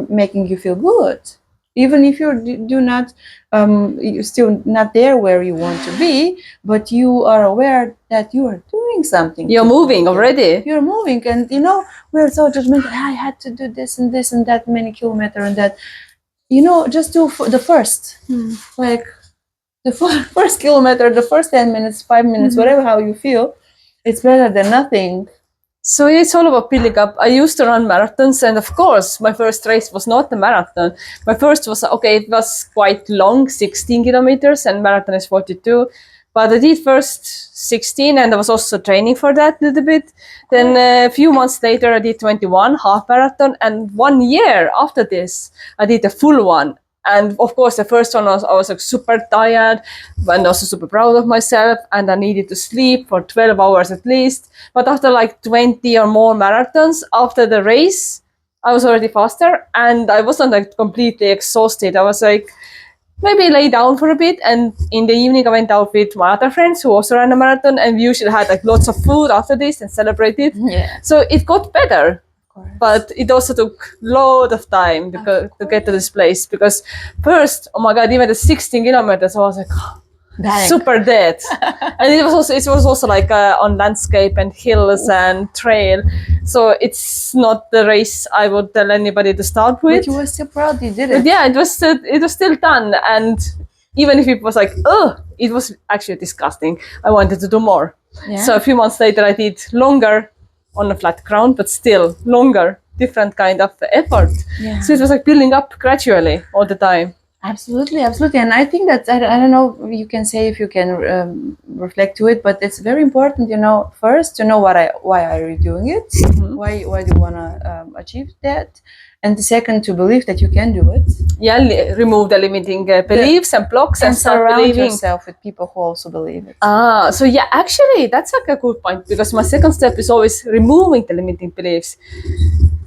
making you feel good, even if you do not you're still not there where you want to be, but you are aware that you are doing something. You're moving already. You're moving, and we're so judgmental. I had to do this and that many kilometers, and that just do the first, like the first kilometer, the first 10 minutes, 5 minutes, whatever, how you feel. It's better than nothing. So it's all about building up. I used to run marathons, and of course, my first race was not a marathon. My first was, it was quite long, 16 kilometers, and marathon is 42. But I did first 16, and I was also training for that a little bit. Then a few months later, I did 21 half marathon, and 1 year after this, I did a full one. And of course, the first one I was like super tired, and also super proud of myself, and I needed to sleep for 12 hours at least. But after like 20 or more marathons after the race, I was already faster, and I wasn't like completely exhausted. I was like, maybe lay down for a bit, and in the evening I went out with my other friends who also ran a marathon, and we usually had like lots of food after this and celebrated. So it got better. But it also took a lot of time to get to this place, because first, oh my god, even the 16 kilometers, I was like, super dead. And it was also like on landscape and hills and trail, so it's not the race I would tell anybody to start with. But you were still proud you did it. But yeah, it was still done, and even if it was like, it was actually disgusting, I wanted to do more. So a few months later I did longer on a flat ground, but still longer, different kind of effort. So it was like building up gradually all the time. Absolutely. And I think that, I don't know, you can say if you can reflect to it, but it's very important, first to know why are you doing it, why do you want to achieve that, and the second, to believe that you can do it. Remove the limiting beliefs and blocks, and start surround believing yourself with people who also believe it. So yeah, actually that's like a good point, because my second step is always removing the limiting beliefs.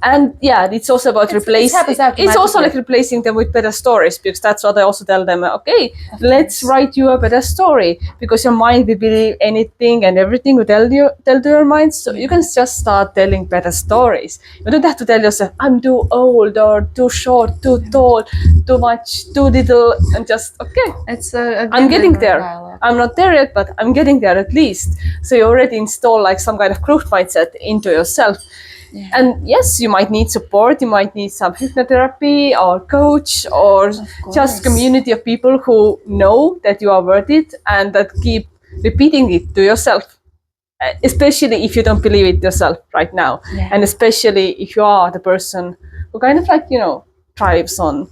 And yeah, it's also about replacing. It's also like replacing them with better stories, because that's what I also tell them. Okay, let's write you a better story, because your mind will believe anything and everything we tell to your mind. So you can just start telling better stories. You don't have to tell yourself, I'm too old or too short, too tall, too much, too little, and just It's I'm getting there. Dialogue. I'm not there yet, but I'm getting there at least. So you already install like some kind of growth mindset into yourself. And yes, you might need support, you might need some hypnotherapy or coach, or just community of people who know that you are worth it and that keep repeating it to yourself, especially if you don't believe it yourself right now, and especially if you are the person who kind of like thrives on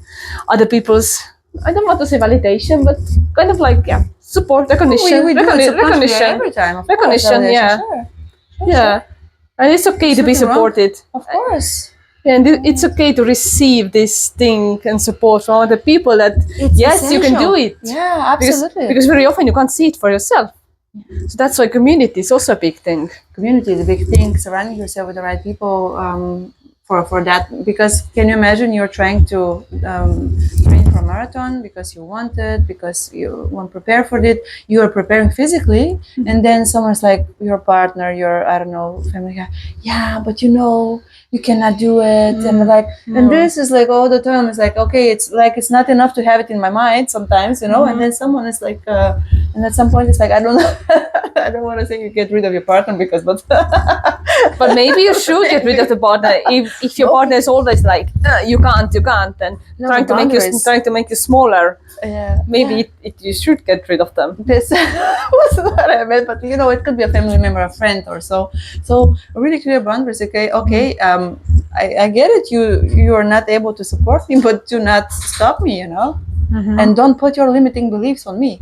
other people's, I don't want to say validation, but kind of like support, recognition, we recognition every time, recognition, Sure. And it's okay to be supported. Of course. And it's okay to receive this thing and support from other people, that it's essential. You can do it. Yeah, absolutely. Because very often you can't see it for yourself. So that's why community is also a big thing. Community is a big thing. Surrounding yourself with the right people for that. Because can you imagine you're trying to train for a marathon because you want it, because you want to prepare for it. You are preparing physically, and then someone's like your partner, your I don't know family guy. Yeah, but you cannot do it, and like, and this is like all the time. It's like, okay, it's like it's not enough to have it in my mind sometimes, and then someone is like, and at some point it's like, I don't know, I don't want to say you get rid of your partner because, but but maybe you should get rid of the partner if your partner is always like you can't, and No, trying to make you smaller. Maybe you should get rid of them. This was what I meant, but it could be a family member, a friend, or so. So really clear boundaries. Okay. I get it. You are not able to support me, but do not stop me. And don't put your limiting beliefs on me.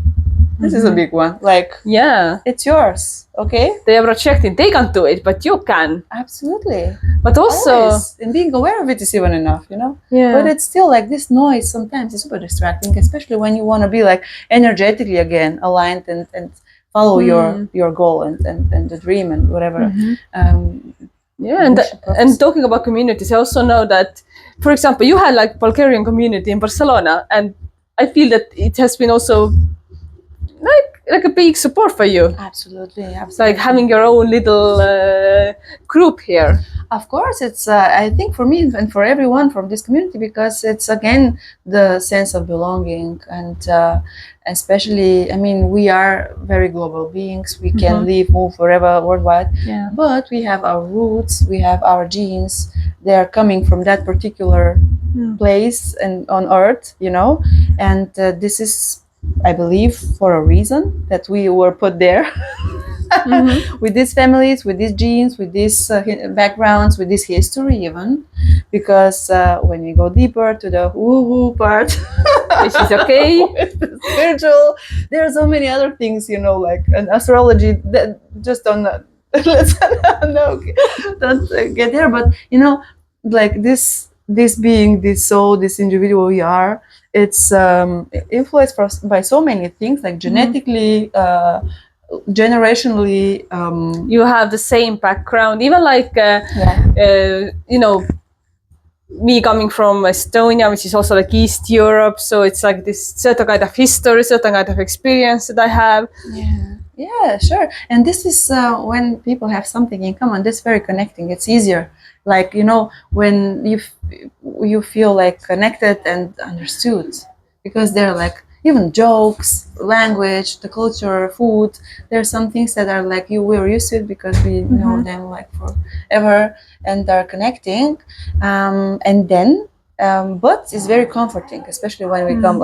This is a big one. Like, it's yours. Okay. They are rejecting. They can't do it, but you can. Absolutely. But also, always. And being aware of it is even enough. Yeah. But it's still like this noise sometimes is super distracting, especially when you want to be like energetically again aligned and follow your goal and the dream and whatever. And talking about communities, I also know that, for example, you had like Bulgarian community in Barcelona, and I feel that it has been also like a big support for you. Absolutely. Like having your own little group here. Of course, it's I think for me and for everyone from this community, because it's again the sense of belonging, and especially, I mean, we are very global beings. We can live, move wherever worldwide, but we have our roots, we have our genes. They are coming from that particular place and on earth, and this is, I believe, for a reason that we were put there. With these families, with these genes, with these backgrounds, with this history even, because when we go deeper to the woo-woo part, which is okay, spiritual, there are so many other things, like an astrology that just don't let's don't get there, but like this being, this soul, this individual we are, it's influenced by so many things, like genetically, generationally. You have the same background, even like me coming from Estonia, which is also like East Europe, so it's like this certain kind of history, certain kind of experience that I have. Yeah, sure. And this is when people have something in common, that's very connecting. It's easier, like when you feel like connected and understood, because they're like even jokes, language, the culture, food. There are some things that are like we're used to it because we know them like forever and are connecting. And then, but it's very comforting, especially when we come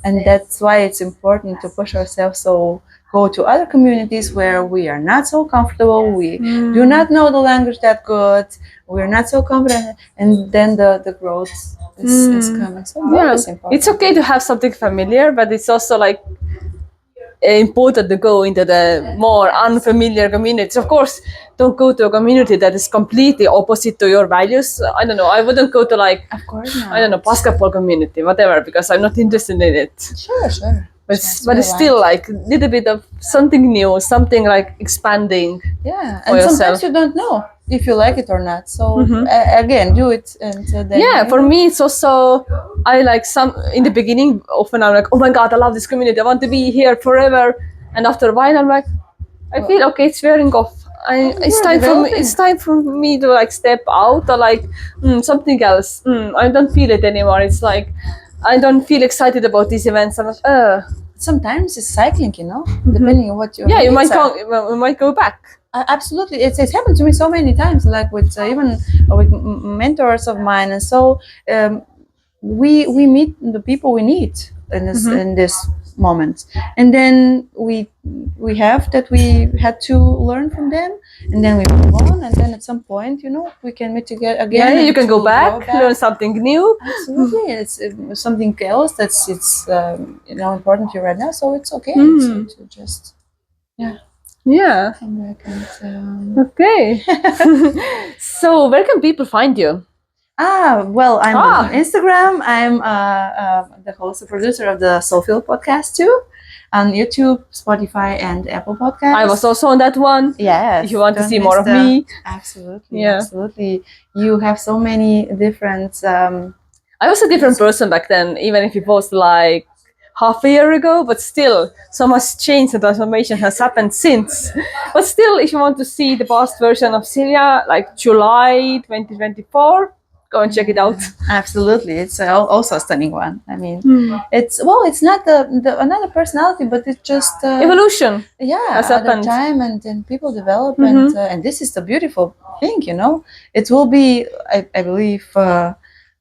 and that's why it's important to push ourselves. So go to other communities where we are not so comfortable. We do not know the language that good. We're not so confident, and then the growth is coming. So it's okay to have something familiar, but it's also like important to go into the more unfamiliar communities. Of course, don't go to a community that is completely opposite to your values. I don't know. I wouldn't go to of course not. I don't know, basketball community, whatever, because I'm not interested in it. Sure. But it's still like a little bit of something new, something like expanding. Yeah, and sometimes you don't know if you like it or not. So again, do it. And then for me, it's also, I like in the beginning, often I'm like, oh my God, I love this community. I want to be here forever. And after a while, I'm like, I feel okay, it's wearing off. It's time for me to like step out or like something else. I don't feel it anymore. It's like, I don't feel excited about these events. I'm like, sometimes it's cycling, depending on what you. Yeah, you might go back. Absolutely, it's happened to me so many times, like with even with mentors of mine, and so we meet the people we need in this moment, and then we have that we had to learn from them, and then we move on, and then at some point, we can meet together again. Yeah, you can go back, learn something new. Absolutely, it's something else that's important to you right now, so it's okay to just come back and okay. So where can people find you? Well, I'm on Instagram. I'm the host and producer of the Soulful podcast too, on YouTube, Spotify, and Apple Podcasts. I was also on that one. Yes. If you want to see more of me. Absolutely. You have so many different. I was a different person back then, even if it was like half a year ago, but still so much change and transformation has happened since. But still, if you want to see the past version of Silja, like July 2024, go and check it out. Absolutely, it's also a stunning one. I mean, Hmm. it's not another personality, but it's just Evolution. yeah, has other happened. time and people develop, Mhm. and this is the beautiful thing, you know. It will be, I believe,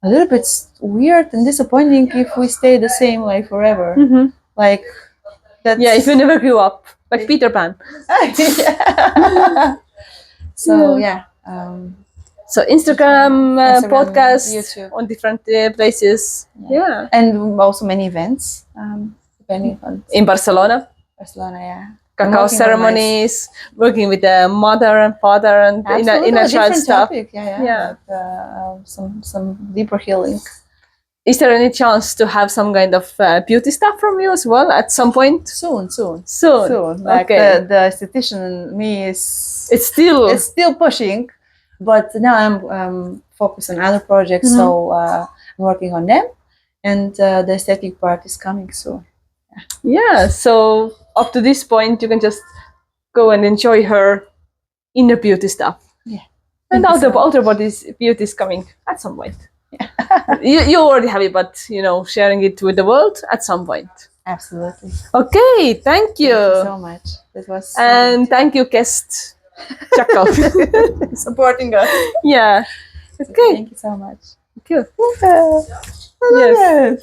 a little bit weird and disappointing if we stay the same like forever. Mhm. Like that's Yeah, if you never grew up, like Peter Pan. Yeah. So yeah. So Instagram, Instagram, podcast, YouTube. on different places. Yeah. And also many events, depending on In Barcelona, Barcelona. Yeah. cacao ceremonies, working with the mother and father, and in a Absolutely, child different stuff. topic. Yeah. Yeah. Like, some deeper healing. Is there any chance to have some kind of beauty stuff from you as well at some point? Soon. Like Okay. the esthetician in me is It's still pushing, but now I'm focused on other projects, so I'm working on them, and the aesthetic part is coming soon. yeah. So up to this point, you can just go and enjoy her inner beauty stuff. Yeah. And Thank you so outer body's beauty is coming at some point. You already have it, but sharing it with the world at some point. Absolutely. Okay, thank you. Thank you so much. That was And thank you, guest Jackal. supporting us. Yeah. Okay. Thank you so much. Thank you. I love Yes. it.